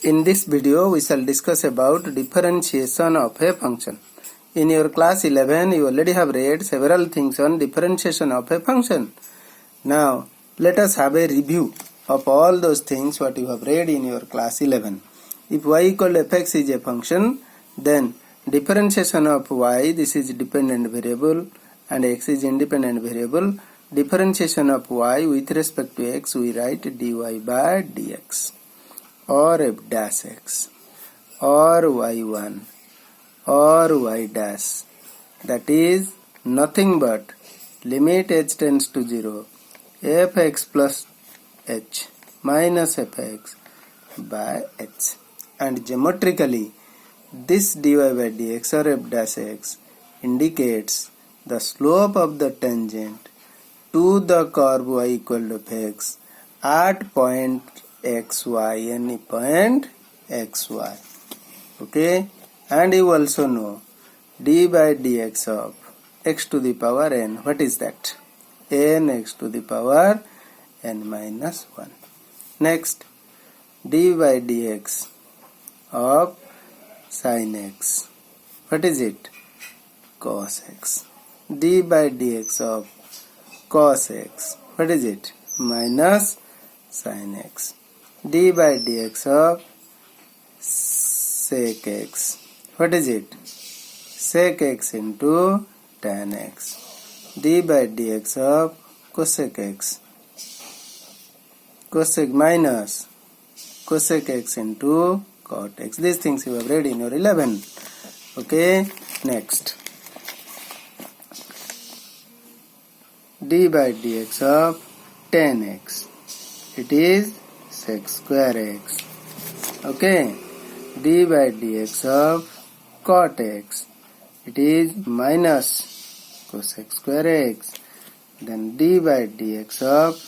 In this video, we shall discuss about differentiation of a function. In your class 11, you already have read several things on differentiation of a function. Now, let us have a review of all those things what you have read in your class 11. If y equal to fx is a function, then differentiation of y, this is dependent variable and x is independent variable. Differentiation of y with respect to x, we write dy by dx. Or f dash x or y1 or y dash, that is nothing but limit h tends to 0 fx plus h minus fx by h, and geometrically this dy by dx or f dash x indicates the slope of the tangent to the curve y equal to fx at point xy, any point xy. Okay, and you also know d by dx of x to the power n. What is that? N x to the power n minus 1. Next, d by dx of sin x. What is it? Cos x. D by dx of cos x. What is it? Minus sin x. D by dx of sec x. What is it? Sec x into tan x. D by dx of cosec x. Cosec minus cosec x into cot x. These things you have read in your 11. Okay, next. D by dx of tan x. It is sec square x. Okay, d by dx of cot x. It is minus cosec square x. Then d by dx of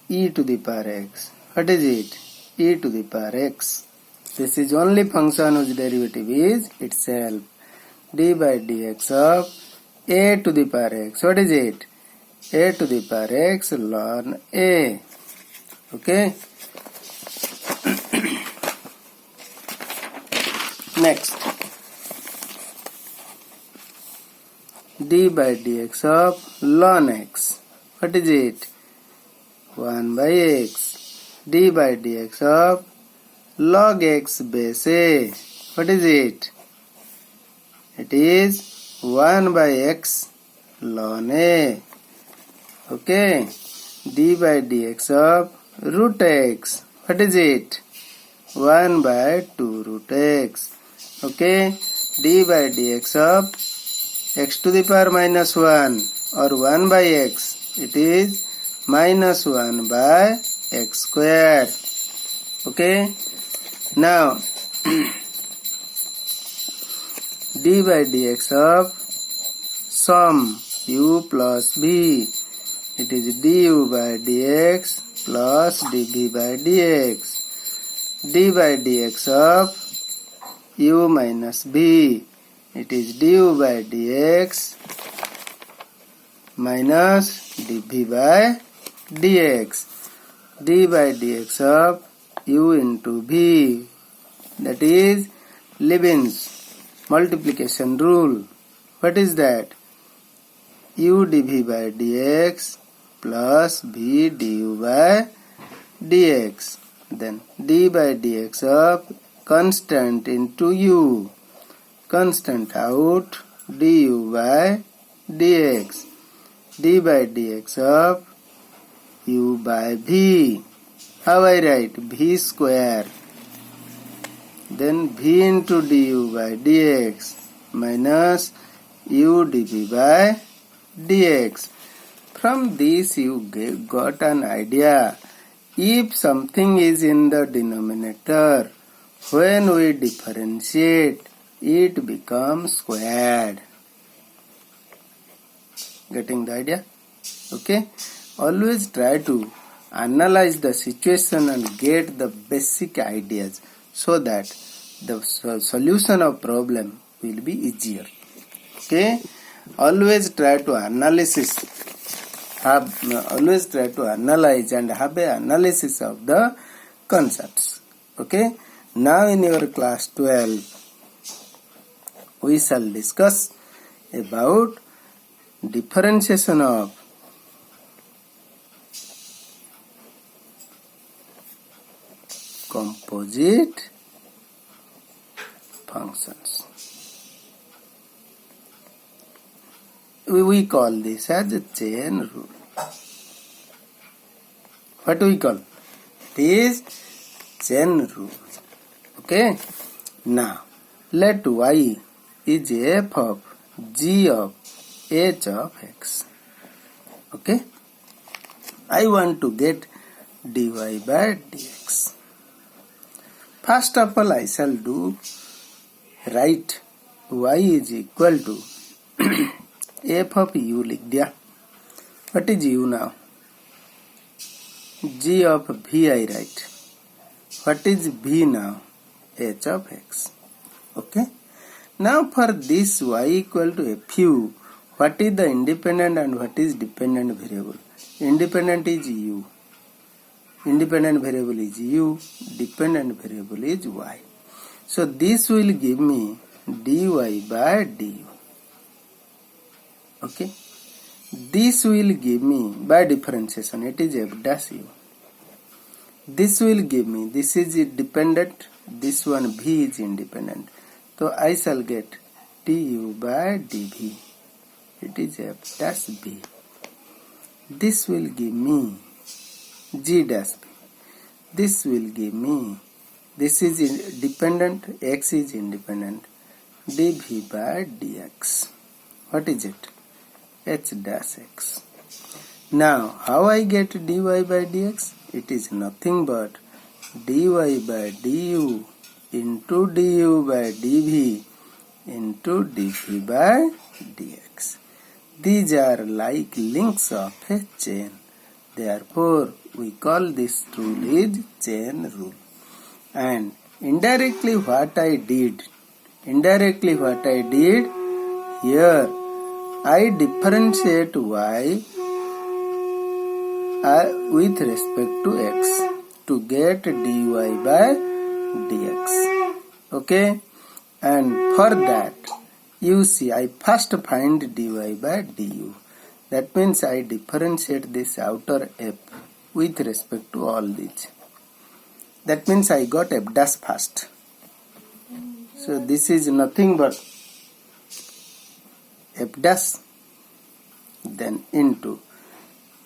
e to the power x. What is it? E to the power x. This is only function whose derivative is itself. D by dx of a to the power x. What is it? A to the power x ln a. Okay. Next, d by dx of ln x. What is it? 1 by x. D by dx of log x base a. What is it? It is 1 by x ln a. Okay. D by dx of root x. What is it? 1 by 2 root x. Okay. D by dx of x to the power minus 1 or 1 by x. It is minus 1 by x square. Okay. Now, d by dx of sum u plus v. It is du by dx plus dv by dx. D by dx of u minus v. It is du by dx minus dv by dx. D by dx of u into v. That is Leibniz multiplication rule. What is that? U dv by dx plus v du by dx. Then d by dx of constant into u. Constant out du by dx. D by dx of u by v. How I write? V square. Then v into du by dx minus u dv by dx. From this you got an idea. If something is in the denominator, when we differentiate, it becomes squared. Getting the idea? Okay. Always try to analyze the situation and get the basic ideas so that the solution of problem will be easier. Okay. Always try to analyze and have an analysis of the concepts. Okay. Now in your class 12, we shall discuss about differentiation of composite functions. We call this as a chain rule. What we call? It is chain rule. Okay. Now, let y is f of g of h of x. Okay. I want to get dy by dx. First of all, I shall write y is equal to f of u लिख दिया. What is u now? G of v I write. What is v now? H of x. Okay. Now for this y equal to fu, what is the independent and what is dependent variable? Independent is u. Independent variable is u. Dependent variable is y. So this will give me dy by du. Okay. This will give me by differentiation, it is f dash u. This will give me, this is dependent, this one v is independent. So I shall get du by dv. It is f dash b. This will give me g dash b. This will give me, this is dependent, x is independent, dv by dx. What is it? H dash x. Now, how I get dy by dx? It is nothing but dy by du into du by dv into dv by dx. These are like links of a chain. Therefore, we call this rule is chain rule. And indirectly what I did here, I differentiate y with respect to x to get dy by dx. Okay. And for that, you see, I first find dy by du. That means I differentiate this outer f with respect to all these. That means I got f dash first. So this is nothing but f dash, then into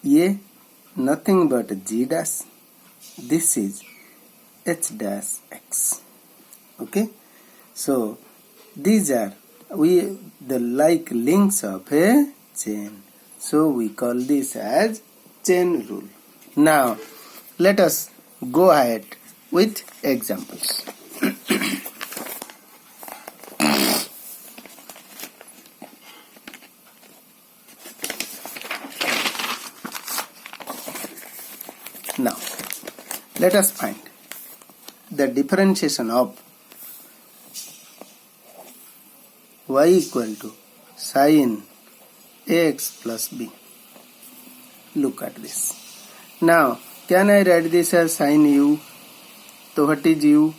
a nothing but g dash. This is h dash x. Okay. So these are the like links of a chain. So we call this as chain rule. Now let us go ahead with examples. Now let us find the differentiation of y equal to sin ax plus b. Look at this. Now, can I write this as sin u? So what is u?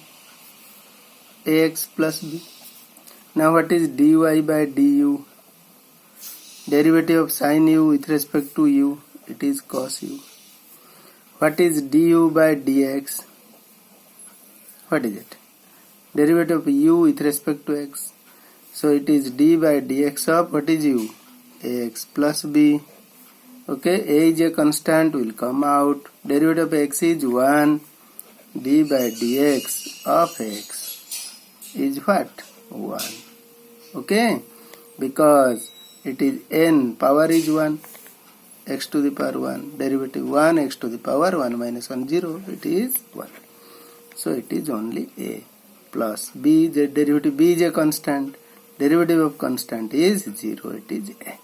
Ax plus b. Now what is dy by du? Derivative of sin u with respect to u, it is cos u. What is du by dx? What is it? Derivative of u with respect to x. So it is d by dx of what is u? Ax plus b. Okay, a is a constant, will come out. Derivative of x is 1. D by dx of x is what? 1. Okay, because it is n, power is 1. X to the power 1. Derivative 1, x to the power 1 minus 1, 0. It is 1. So it is only a plus b. The derivative b is a constant. Derivative of constant is 0. It is a.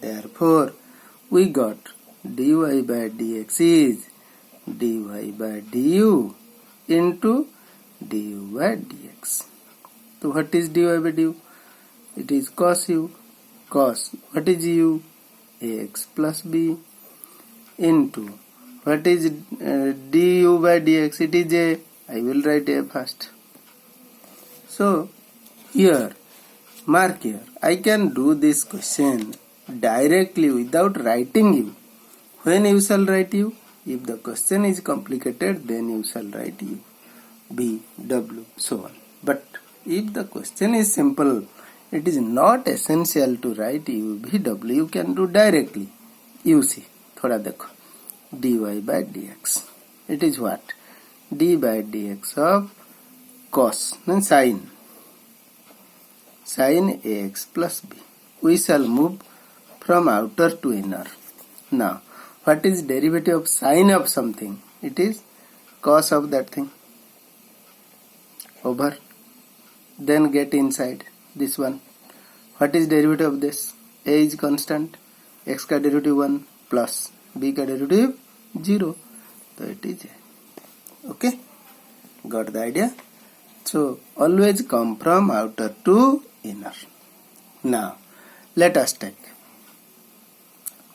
Therefore, we got dy by dx is dy by du into du by dx. So what is dy by du? It is cos u. Cos, what is u? Ax plus b into what is du by dx? It is a I will write A first. So here, mark here, I can do this question directly without writing U. When you shall write U? If the question is complicated, then you shall write U, B, W, so on. But if the question is simple, it is not essential to write U, V, W. You can do directly. You see, thoda dekho. dy by dx. It is what? D by dx of cos, means sin. Sin ax plus b. We shall move from outer to inner. Now, what is derivative of sin of something? It is cos of that thing. Over. Then get inside this one. What is derivative of this? A is constant. X ka derivative 1 plus b ka derivative 0. So it is A. Okay? Got the idea? So always come from outer to inner. Now let us take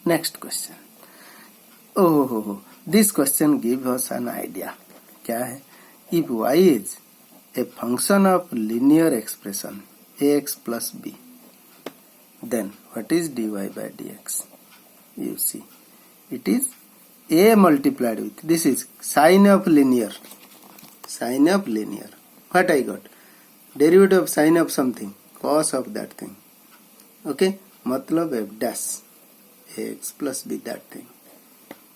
next question. This question gives us an idea. क्या है? If y is a function of linear expression ax plus b, then what is dy by dx? You see, it is a multiplied with, this is sine of linear. Sine of linear. What I got? Derivative of sine of something, cos of that thing. Okay, matlab f dash ax plus b, that thing.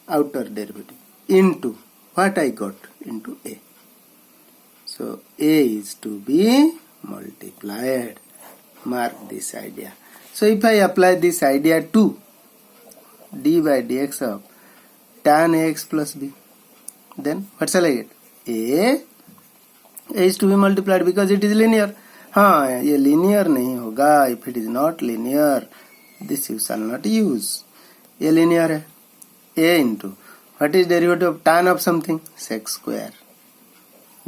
Outer derivative into what I got? Into a. So a is to be multiplied. Mark this idea. So if I apply this idea to d by dx of tan ax plus b, then what shall I get? A is to be multiplied because it is linear. हाँ, ये linear नहीं होगा. If it is not linear, this you shall not use. ये linear है. A into what is derivative of tan of something? Sec square.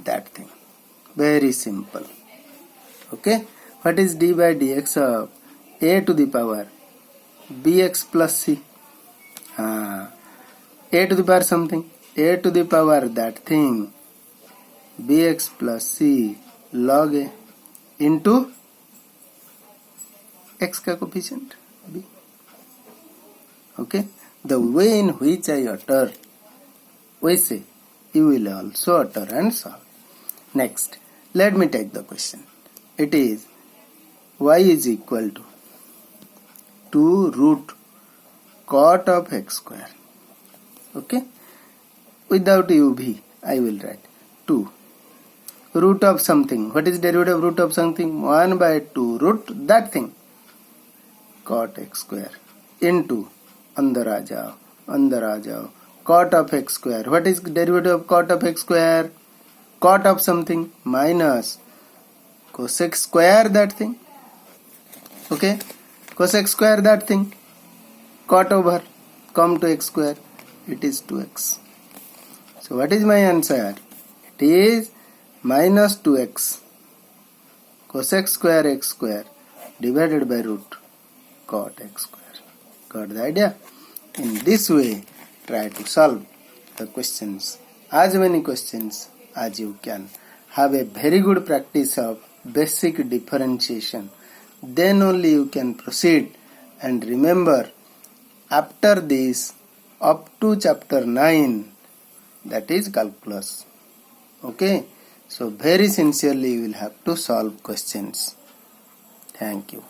That thing. Very simple. Okay. What is d by dx of a to the power bx plus c? A to the power something. A to the power that thing. Bx plus c log a into x का coefficient b. Okay. The way in which I utter, we say, you will also utter and solve. Next, let me take the question. It is y is equal to 2 root cot of x square. Okay. Without uv, I will write 2 root of something. What is derivative of root of something? 1 by 2 root that thing. Cot x square into अंदर आ जाओ cot of x square. What is derivative of cot of x square? Cot of something minus cosec square that thing. Okay, cosec square that thing. Cot over, come to x square. It is 2x. So what is my answer? It is minus 2x cosec square x square divided by root cot x square. Got the idea? In this way, try to solve the questions, as many questions as you can. Have a very good practice of basic differentiation. Then only you can proceed. And remember, after this, up to chapter 9, that is calculus. Okay? So very sincerely you will have to solve questions. Thank you.